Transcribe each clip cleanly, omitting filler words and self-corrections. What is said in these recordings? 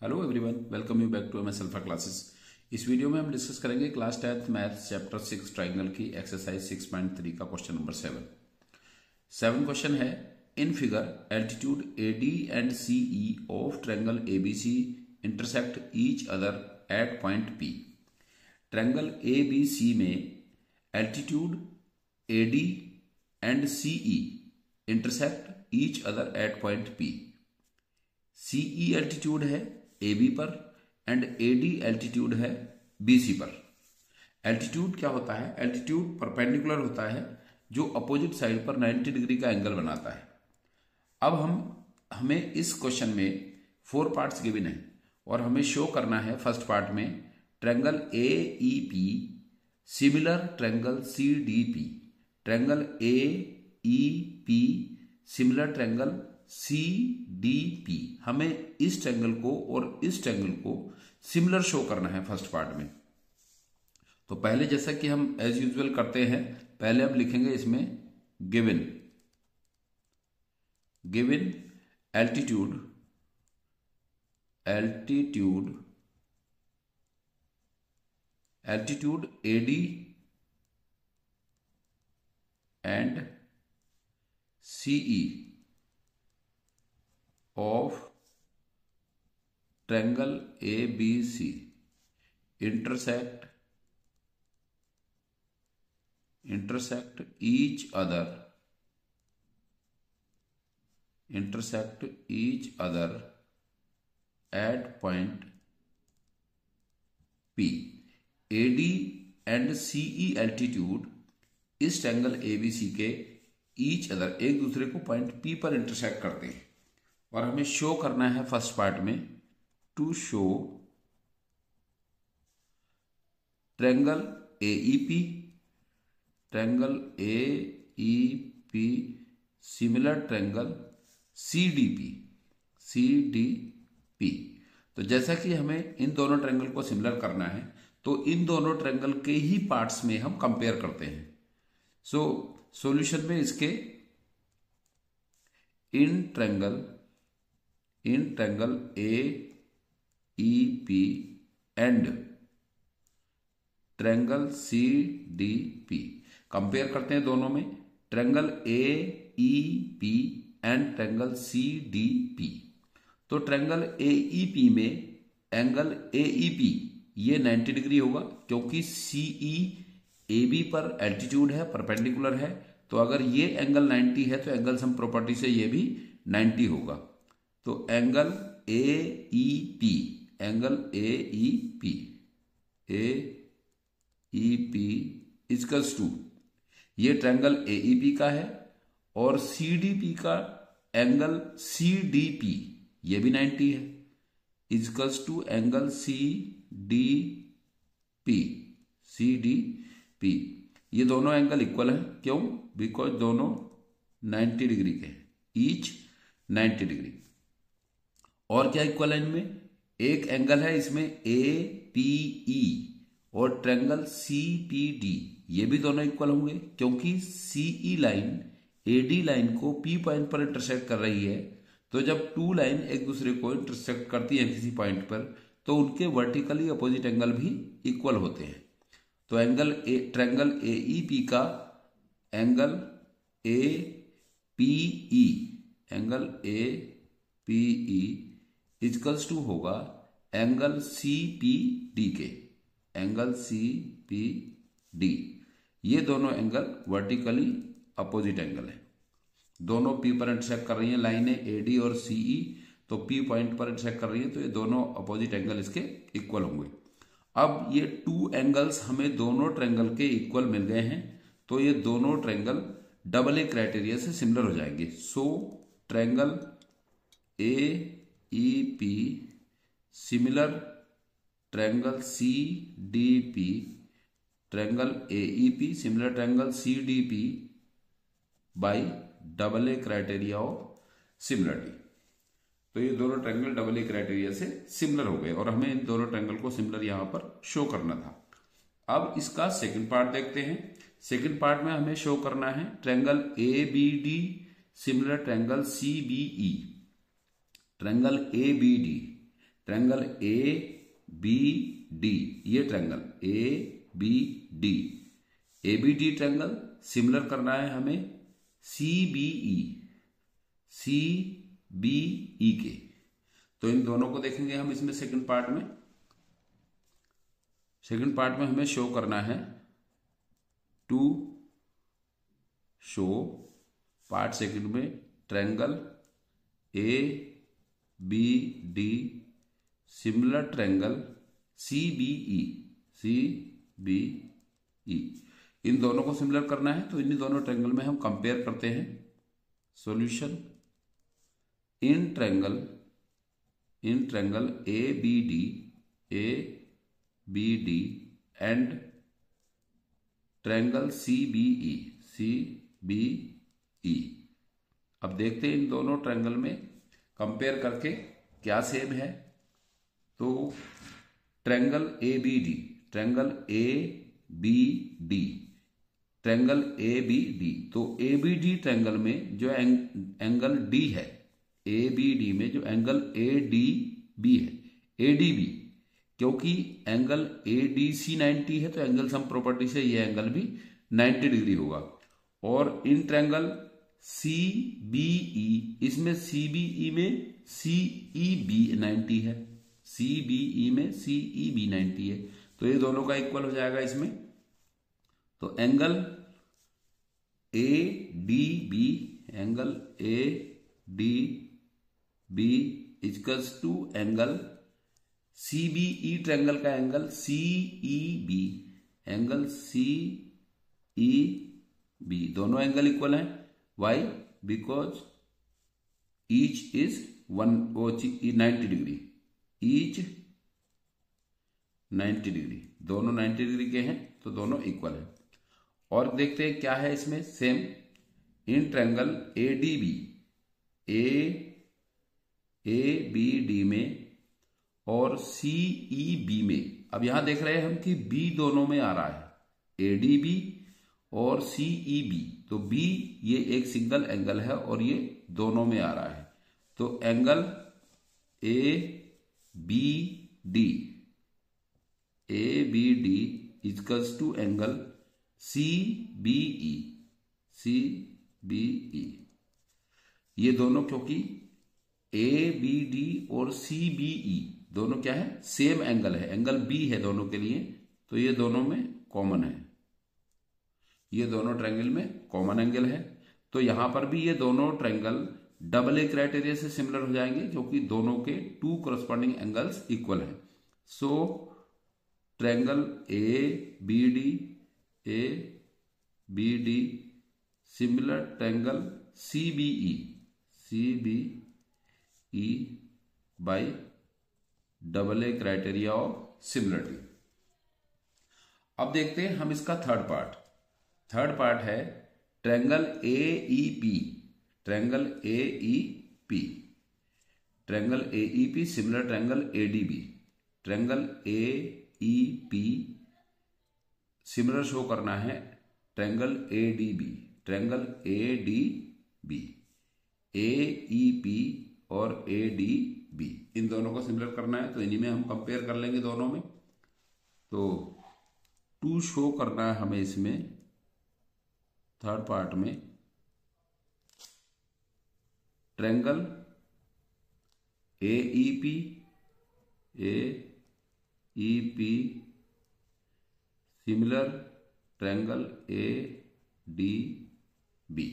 Hello everyone, welcome you back to MS alpha classes. इस video में हम discuss करेंगे class 10th maths chapter 6 triangle की exercise 6.3 का क्वेश्चन नंबर 7 क्वेश्चन है। In figure altitude AD and CE of triangle ABC intersect each other at point P. Triangle ABC में altitude AD and CE intersect each other at point P. CE altitude है AB पर and AD altitude है BC पर। Altitude क्या होता है? Altitude perpendicular होता है जो अपोजिट साइड पर 90 डिग्री का एंगल बनाता है। अब हमें इस क्वेश्चन में 4 पार्ट्स गिवन है और हमें शो करना है फर्स्ट पार्ट में triangle AEP similar triangle CDP, triangle AEP similar triangle CDP। हमें इस ट्रायंगल को और इस ट्रायंगल को सिमिलर शो करना है फर्स्ट पार्ट में। तो पहले जैसा कि हम एज यूजुअल करते हैं, पहले अब लिखेंगे इसमें given altitude AD and CE of triangle ABC intersect each other at point P। AD and CE altitude इस ट्रायंगल ABC के ईच अदर एक दूसरे को पॉइंट P पर इंटरसेक्ट करते हैं और हमें शो करना है फर्स्ट पार्ट में to show triangle AEP similar triangle CDP। तो जैसा कि हमें इन दोनों ट्रायंगल को सिमिलर करना है तो इन दोनों ट्रायंगल के ही पार्ट्स में हम कंपेयर करते हैं। सॉल्यूशन में इसके in triangle AEP and triangle CDP compare करते हैं दोनों में triangle AEP and triangle CDP। तो ट्रायंगल AEP में एंगल AEP ये 90 डिग्री होगा क्योंकि CE AB पर एल्टीट्यूड है, परपेंडिकुलर है। तो अगर ये एंगल 90 है तो एंगल सम प्रॉपर्टी से ये भी 90 होगा। तो एंगल AEP इजकल्स टू ये ट्रायंगल AEP का है और CDP का एंगल CDP ये भी 90 है, इजकल्स टू एंगल CDP। ये दोनों एंगल इक्वल है। क्यों? बिकॉज दोनों 90 डिग्री के हैं, ईच 90 डिग्री। और क्या इक्वल है इनमें? एक एंगल है इसमें APE और ट्रायंगल CPD, ये भी दोनों इक्वल होंगे क्योंकि CE लाइन AD लाइन को P पॉइंट पर इंटरसेक्ट कर रही है। तो जब टू लाइन एक दूसरे को इंटरसेक्ट करती है किसी पॉइंट पर तो उनके वर्टिकली अपोजिट एंगल भी इक्वल होते हैं। तो ट्रायंगल AEP का एंगल APE इजकल्स टू होगा एंगल CPD के, एंगल CPD। ये दोनों एंगल वर्टिकली अपोजिट एंगल है, दोनों P पर इंटरसेक्ट कर रही हैं लाइनें AD और CE, तो P पॉइंट पर इंटरसेक्ट कर रही हैं, तो ये दोनों अपोजिट एंगल इसके इक्वल होंगे। अब ये टू एंगल्स हमें दोनों ट्रायंगल के इक्वल मिल गए हैं तो ये दोनों ट्रायंगल डबल ए क्राइटेरिया से सिमिलर हो जाएंगे। So triangle AEP similar triangle CDP, triangle AEP similar triangle CDP by double A criteria of similarity. तो ये दोनों ट्रायंगल डबल ए क्राइटेरिया से सिमिलर हो गए और हमें इन दोनों ट्रायंगल को सिमिलर यहां पर शो करना था। अब इसका सेकंड पार्ट देखते हैं। सेकंड पार्ट में हमें शो करना है triangle ABD similar triangle CBE, triangle ABD triangle A B D, ये triangle A B D, A B D triangle similar करना है हमें सी बी ई के। तो इन दोनों को देखेंगे हम इसमें सेकंड पार्ट में। सेकंड पार्ट में हमें शो करना है, टू शो पार्ट सेकंड में triangle A B D similar triangle C B E. इन दोनों को सिमिलर करना है, तो इन दोनों ट्रायंगल में हम कंपेयर करते हैं। Solution, in triangle A B D and triangle C B E. अब देखते हैं इन दोनों ट्रायंगल में कंपेयर करके क्या सेम है। तो triangle A B D, triangle A B D, triangle A B D. तो ए बी डी ट्रायंगल में जो एंगल डी है, ए बी डी में जो एंगल ए डी बी है, ए डी बी, क्योंकि एंगल ए डी सी 90 है तो एंगल सम प्रॉपर्टी से ये एंगल भी 90 डिग्री होगा। और इन ट्रायंगल सी बी ई, इसमें सी बी ई में सी ई बी 90 है, सी बी ई में सी ई बी 90 है, तो ये दोनों का इक्वल हो जाएगा इसमें। तो angle A D B, angle A D B equals to angle C B E triangle का angle C E B, angle C E B, दोनों एंगल इक्वल हैं। Why? Because each is 90 degree, each 90 degree, दोनों 90 degree के हैं तो दोनों equal है। और देखते हैं क्या है इसमें same. In triangle A D B, A B D में और सी ई बी में, अब यहां देख रहे हैं हम कि बी दोनों में आ रहा है, ए डी बी और सी ई बी। तो बी ये एक सिंगल एंगल है और ये दोनों में आ रहा है। तो angle A B D, A B D equals to angle C B E. ये दोनों क्योंकि ए बी डी और सी बी ई दोनों क्या है, सेम एंगल है, एंगल बी है दोनों के लिए, तो ये दोनों में कॉमन है, ये दोनों ट्रायंगल में कॉमन एंगल है। तो यहां पर भी ये दोनों ट्रायंगल डबल ए क्राइटेरिया से सिमिलर हो जाएंगे क्योंकि दोनों के टू करस्पॉन्डिंग एंगल्स इक्वल है। So triangle A B D similar triangle C B E by double A criteria of similarity. अब देखते हैं हम इसका थर्ड पार्ट। थर्ड पार्ट है triangle A E P, triangle A E P, triangle A E P similar triangle A D B. Triangle A E P similar show करना है triangle A D B, triangle A D B, A E P और A D B, इन दोनों को similar करना है। तो इन्हीं में हम कंपेयर कर लेंगे दोनों में। तो टू शो करना है हमें इसमें थर्ड पार्ट में triangle A E P similar triangle A D B.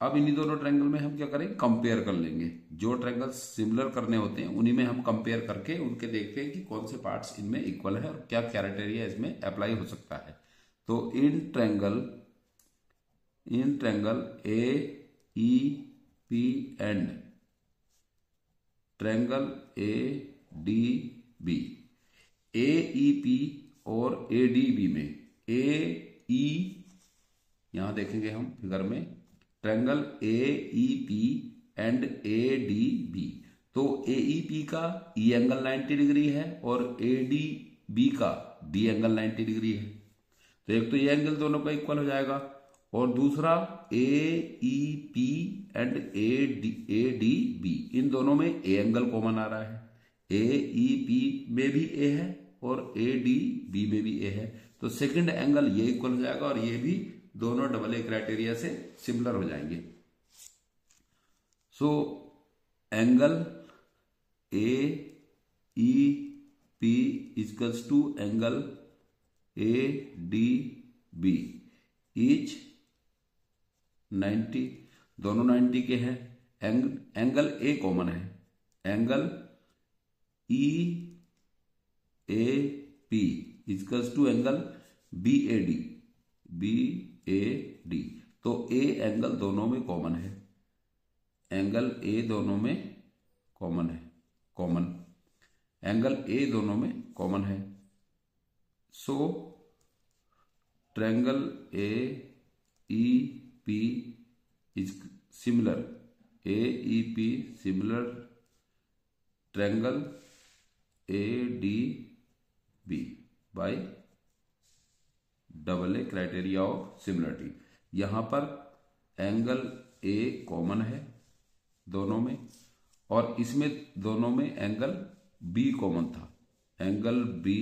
अब इन्हीं दोनों ट्रायंगल में हम क्या करेंगे, कंपेयर कर लेंगे। जो ट्रायंगल सिमिलर करने होते हैं उन्हीं में हम कंपेयर करके उनके देखते हैं कि कौन से पार्ट्स इनमें इक्वल है और क्या क्राइटेरिया इसमें अप्लाई हो सकता है। तो in triangle A E P and triangle A D B, A E P और ए डी बी में ए ई, यहां देखेंगे हम फिगर में triangle A E P and A D B. तो ए ई पी का ई एंगल 90 डिग्री है और ए डी बी का डी एंगल 90 डिग्री है। तो एक तो ये एंगल दोनों का इक्वल हो जाएगा और दूसरा AEP एंड ADB, इन दोनों में ए एंगल कॉमन आ रहा है। AEP में भी ए है और ADB में भी ए है, तो सेकंड एंगल ये इक्वल हो जाएगा और ये भी दोनों डबल ए क्राइटेरिया से सिमिलर हो जाएंगे। So angle AEP equals to angle ADB is 90, दोनों 90 के हैं। एंगल ए कॉमन है, angle EAP equals to angle BAD, तो ए एंगल दोनों में कॉमन है, एंगल ए दोनों में कॉमन है, एंगल ए दोनों में कॉमन है। So triangle AEP is similar, AEP similar triangle ADB by double A criteria of similarity. यहां पर एंगल ए कॉमन है दोनों में, और इसमें दोनों में एंगल बी कॉमन था, एंगल बी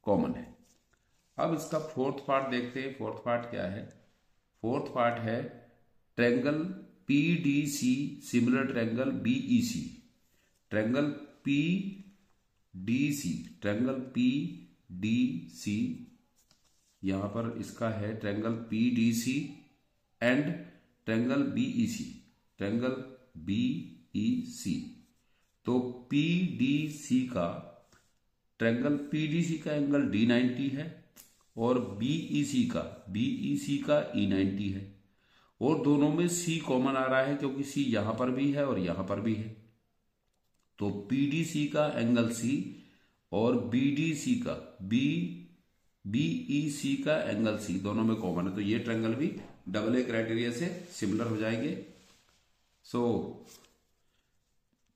कॉमन है। अब इसका फोर्थ पार्ट देखते हैं। फोर्थ पार्ट क्या है? फोर्थ पार्ट है triangle PDC similar triangle BEC, triangle PDC यहां पर इसका है triangle PDC and triangle BEC, triangle BEC। तो ट्रायंगल PDC का एंगल D90 है और BEC का E90 है, और दोनों में C कॉमन आ रहा है क्योंकि C यहां पर भी है और यहां पर भी है। तो PDC का एंगल C और BEC का एंगल C दोनों में कॉमन है, तो ये ट्रायंगल भी डबल ए क्राइटेरिया से सिमिलर हो जाएंगे। सो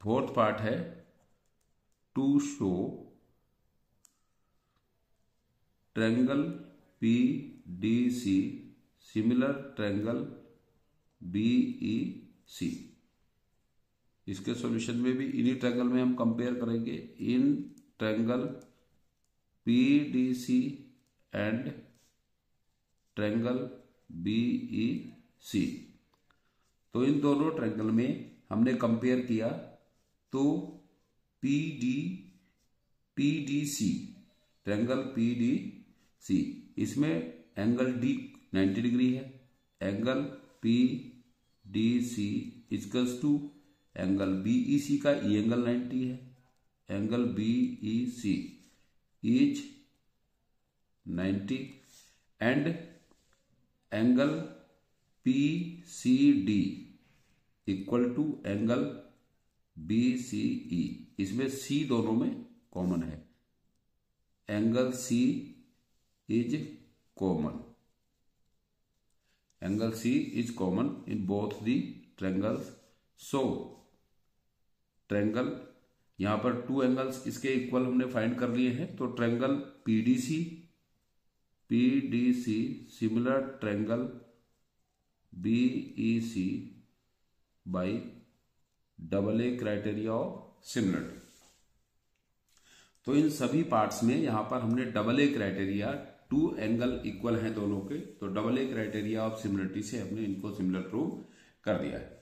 फोर्थ पार्ट है to show triangle PDC similar triangle BEC। इसके सॉल्यूशन में भी इन्हीं ट्रायंगल में हम कंपेयर करेंगे, in triangle PDC and triangle BEC। तो इन दोनों ट्रायंगल में हमने कंपेयर किया तो PDC ट्रायंगल PDC, इसमें एंगल D 90 डिग्री है, angle PDC equals to angle BEC का ई एंगल 90 है, angle BEC is 90 and angle PCD equal to angle BCE, इसमें C दोनों में कॉमन है, angle C is common, angle C is common in both the triangles. So triangle यहां पर two angles इसके equal हमने find कर लिए हैं, तो triangle PDC similar triangle BEC by double A criteria of similarity. तो इन सभी पार्ट्स में यहां पर हमने double A criteria, two angle equal हैं दोनों के, तो double A criteria of similarity से हमने इनको सिमिलर प्रूव कर दिया है।